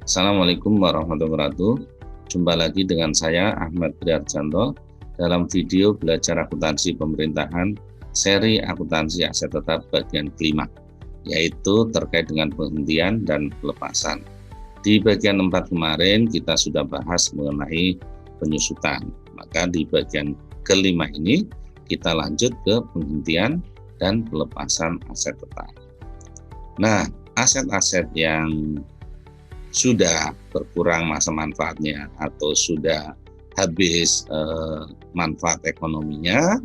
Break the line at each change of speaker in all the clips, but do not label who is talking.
Assalamualaikum warahmatullahi wabarakatuh. Jumpa lagi dengan saya Ahmad Priarjanto dalam video belajar akuntansi pemerintahan seri akuntansi aset tetap bagian kelima, yaitu terkait dengan penghentian dan pelepasan. Di bagian 4 kemarin kita sudah bahas mengenai penyusutan, maka di bagian kelima ini kita lanjut ke penghentian dan pelepasan aset tetap. Nah, aset-aset yang sudah berkurang masa manfaatnya atau sudah habis manfaat ekonominya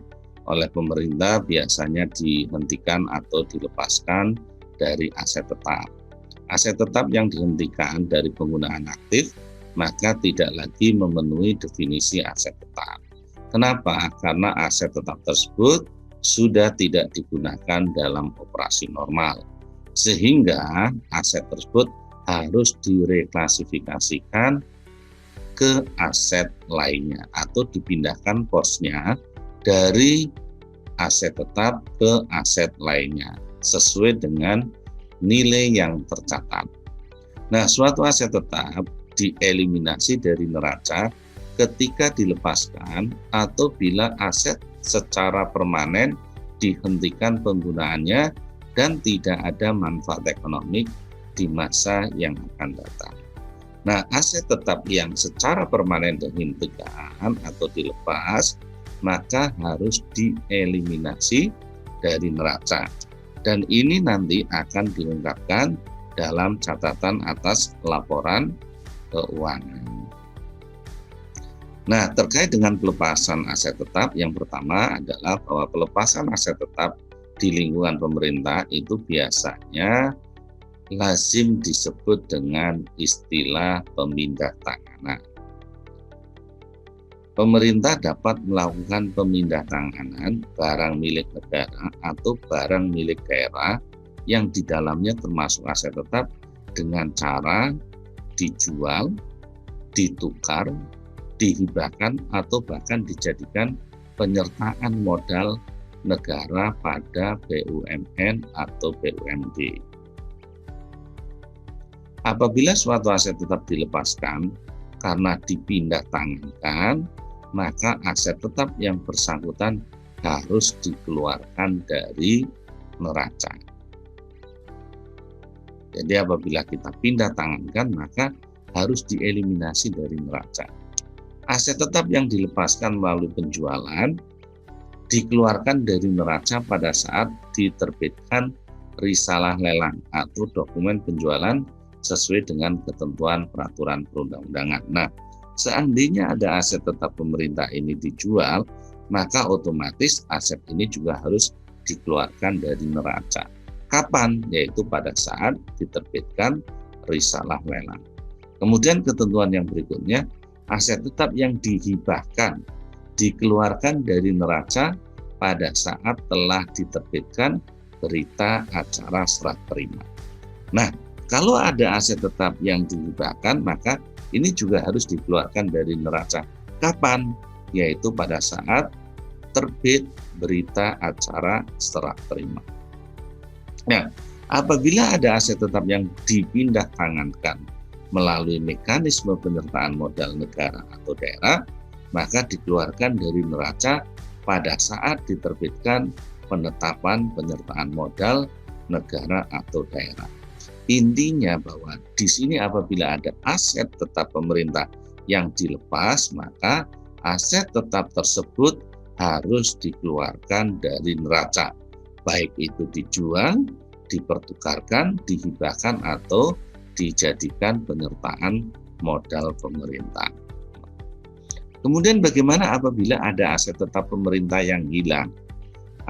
oleh pemerintah biasanya dihentikan atau dilepaskan dari aset tetap. Aset tetap yang dihentikan dari penggunaan aktif maka tidak lagi memenuhi definisi aset tetap. Kenapa? Karena aset tetap tersebut sudah tidak digunakan dalam operasi normal, sehingga aset tersebut harus direklasifikasikan ke aset lainnya atau dipindahkan posnya dari aset tetap ke aset lainnya sesuai dengan nilai yang tercatat. Nah, suatu aset tetap dieliminasi dari neraca ketika dilepaskan atau bila aset secara permanen dihentikan penggunaannya dan tidak ada manfaat ekonomi di masa yang akan datang. Nah, aset tetap yang secara permanen dihentikan atau dilepas, maka harus dieliminasi dari neraca. Dan ini nanti akan diungkapkan dalam catatan atas laporan keuangan. Nah, terkait dengan pelepasan aset tetap, yang pertama adalah bahwa pelepasan aset tetap di lingkungan pemerintah itu biasanya lazim disebut dengan istilah pemindah tanganan. Pemerintah dapat melakukan pemindah tanganan barang milik negara atau barang milik daerah yang di dalamnya termasuk aset tetap dengan cara dijual, ditukar, dihibahkan atau bahkan dijadikan penyertaan modal negara pada BUMN atau BUMD. Apabila suatu aset tetap dilepaskan karena dipindah tangankan, maka aset tetap yang bersangkutan harus dikeluarkan dari neraca. Jadi apabila kita pindah tangankan, maka harus dieliminasi dari neraca. Aset tetap yang dilepaskan melalui penjualan dikeluarkan dari neraca pada saat diterbitkan risalah lelang atau dokumen penjualan sesuai dengan ketentuan peraturan perundang-undangan. Nah, seandainya ada aset tetap pemerintah ini dijual, maka otomatis aset ini juga harus dikeluarkan dari neraca. Kapan? Yaitu pada saat diterbitkan risalah lelang. Kemudian ketentuan yang berikutnya, aset tetap yang dihibahkan dikeluarkan dari neraca pada saat telah diterbitkan berita acara serah terima. Nah, kalau ada aset tetap yang dihibahkan, maka ini juga harus dikeluarkan dari neraca. Kapan? Yaitu pada saat terbit berita acara serah terima. Nah, apabila ada aset tetap yang dipindah tangankan melalui mekanisme penyertaan modal negara atau daerah, maka dikeluarkan dari neraca pada saat diterbitkan penetapan penyertaan modal negara atau daerah. Intinya bahwa di sini apabila ada aset tetap pemerintah yang dilepas, maka aset tetap tersebut harus dikeluarkan dari neraca, baik itu dijual, dipertukarkan, dihibahkan, atau dijadikan penyertaan modal pemerintah. Kemudian bagaimana apabila ada aset tetap pemerintah yang hilang?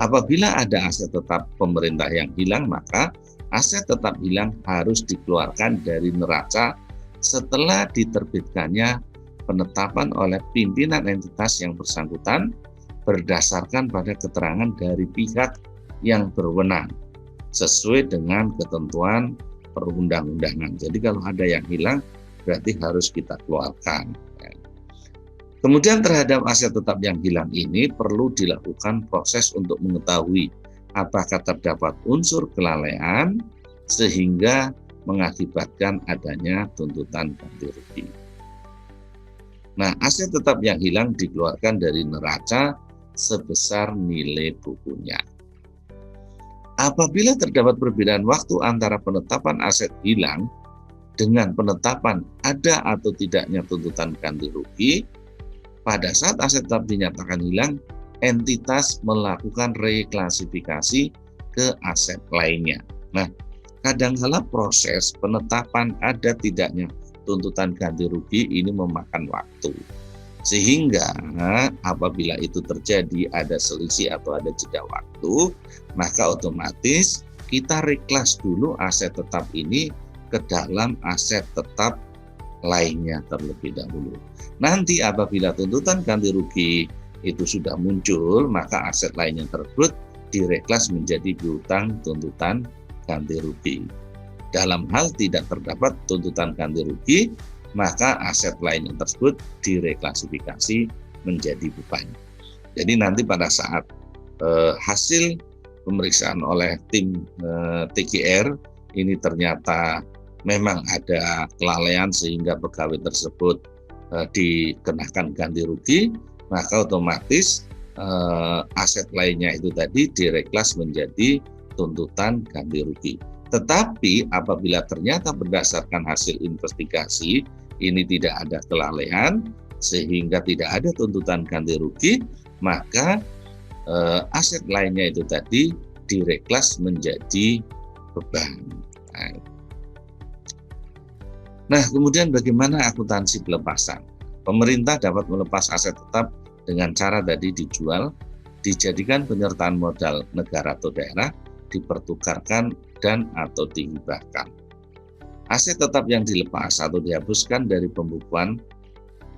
Apabila ada aset tetap pemerintah yang hilang, maka aset tetap hilang harus dikeluarkan dari neraca setelah diterbitkannya penetapan oleh pimpinan entitas yang bersangkutan berdasarkan pada keterangan dari pihak yang berwenang sesuai dengan ketentuan perundang-undangan. Jadi kalau ada yang hilang berarti harus kita keluarkan. Kemudian terhadap aset tetap yang hilang ini perlu dilakukan proses untuk mengetahui apakah terdapat unsur kelalaian sehingga mengakibatkan adanya tuntutan ganti rugi. Nah, aset tetap yang hilang dikeluarkan dari neraca sebesar nilai bukunya. Apabila terdapat perbedaan waktu antara penetapan aset hilang dengan penetapan ada atau tidaknya tuntutan ganti rugi, pada saat aset tetap dinyatakan hilang, entitas melakukan reklasifikasi ke aset lainnya. Nah, kadangkala proses penetapan ada tidaknya tuntutan ganti rugi ini memakan waktu. Sehingga apabila itu terjadi ada selisih atau ada jeda waktu, maka otomatis kita reklas dulu aset tetap ini ke dalam aset tetap lainnya terlebih dahulu. Nanti apabila tuntutan ganti rugi itu sudah muncul, maka aset lainnya tersebut direklas menjadi piutang tuntutan ganti rugi. Dalam hal tidak terdapat tuntutan ganti rugi, maka aset lainnya tersebut direklasifikasi menjadi beban. Jadi nanti pada saat hasil pemeriksaan oleh tim TGR ini ternyata memang ada kelalaian sehingga pegawai tersebut dikenakan ganti rugi, maka otomatis aset lainnya itu tadi direklas menjadi tuntutan ganti rugi. Tetapi apabila ternyata berdasarkan hasil investigasi ini tidak ada kelalaian sehingga tidak ada tuntutan ganti rugi, maka aset lainnya itu tadi direklas menjadi beban. Nah, kemudian bagaimana akuntansi pelepasan? Pemerintah dapat melepas aset tetap dengan cara tadi dijual, dijadikan penyertaan modal negara atau daerah, dipertukarkan dan atau dihibahkan. Aset tetap yang dilepas atau dihapuskan dari pembukuan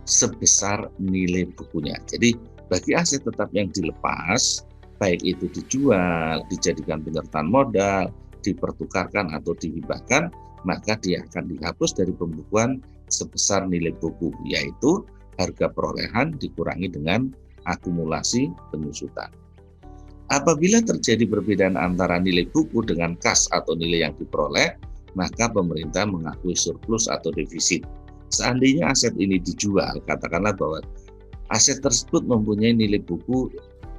sebesar nilai bukunya. Jadi bagi aset tetap yang dilepas, baik itu dijual, dijadikan penyertaan modal, dipertukarkan atau dihibahkan, maka dia akan dihapus dari pembukuan sebesar nilai buku, yaitu harga perolehan dikurangi dengan akumulasi penyusutan. Apabila terjadi perbedaan antara nilai buku dengan kas atau nilai yang diperoleh, maka pemerintah mengakui surplus atau defisit. Seandainya aset ini dijual, katakanlah bahwa aset tersebut mempunyai nilai buku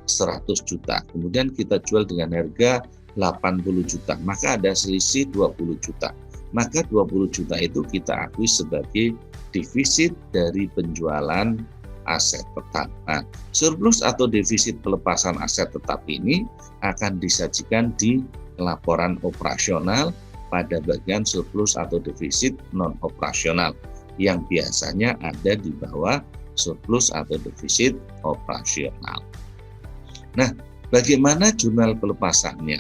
100 juta, kemudian kita jual dengan harga 80 juta, maka ada selisih 20 juta. Maka 20 juta itu kita akui sebagai defisit dari penjualan aset tetap. Nah, surplus atau defisit pelepasan aset tetap ini akan disajikan di laporan operasional pada bagian surplus atau defisit non operasional yang biasanya ada di bawah surplus atau defisit operasional. Nah, bagaimana jurnal pelepasannya?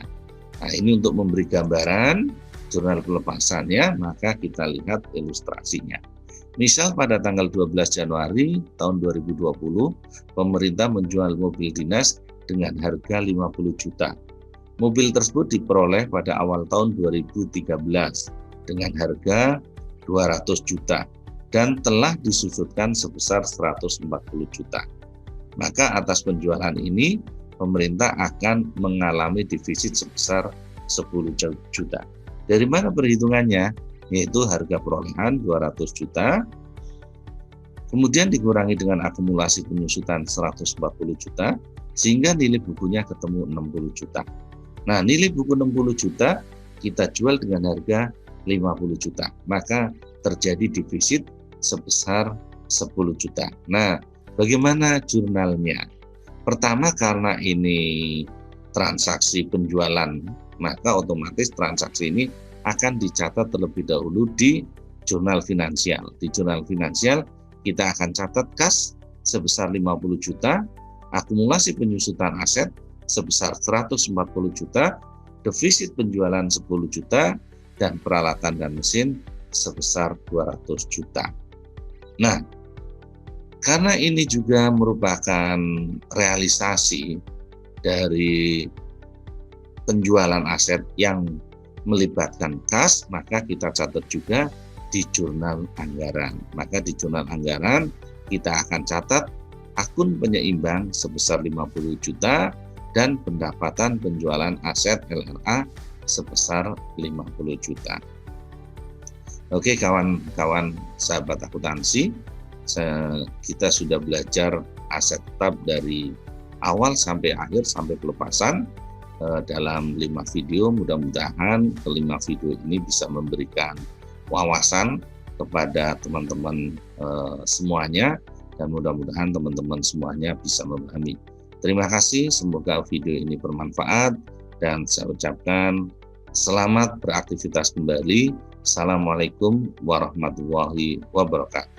Nah, ini untuk memberi gambaran jurnal pelepasannya, maka kita lihat ilustrasinya. Misal pada tanggal 12 Januari tahun 2020, pemerintah menjual mobil dinas dengan harga 50 juta. Mobil tersebut diperoleh pada awal tahun 2013 dengan harga 200 juta dan telah disusutkan sebesar 140 juta. Maka atas penjualan ini, pemerintah akan mengalami defisit sebesar 10 juta. Dari mana perhitungannya? Yaitu harga perolehan 200 juta, kemudian dikurangi dengan akumulasi penyusutan 140 juta, sehingga nilai bukunya ketemu 60 juta. Nah, nilai buku 60 juta kita jual dengan harga 50 juta, maka terjadi defisit sebesar 10 juta. Nah, bagaimana jurnalnya? Pertama, karena ini transaksi penjualan, maka otomatis transaksi ini akan dicatat terlebih dahulu di jurnal finansial. Di jurnal finansial kita akan catat kas sebesar 50 juta, akumulasi penyusutan aset sebesar 140 juta, defisit penjualan 10 juta, dan peralatan dan mesin sebesar 200 juta. Nah, karena ini juga merupakan realisasi dari penjualan aset yang melibatkan kas, maka kita catat juga di jurnal anggaran. Maka di jurnal anggaran kita akan catat akun penyeimbang sebesar 50 juta dan pendapatan penjualan aset LRA sebesar 50 juta. Oke, kawan-kawan sahabat akuntansi, kita sudah belajar aset tetap dari awal sampai akhir sampai pelepasan dalam 5 video. Mudah-mudahan kelima video ini bisa memberikan wawasan kepada teman-teman semuanya, dan mudah-mudahan teman-teman semuanya bisa memahami. Terima kasih, semoga video ini bermanfaat, dan saya ucapkan selamat beraktivitas kembali. Assalamualaikum warahmatullahi wabarakatuh.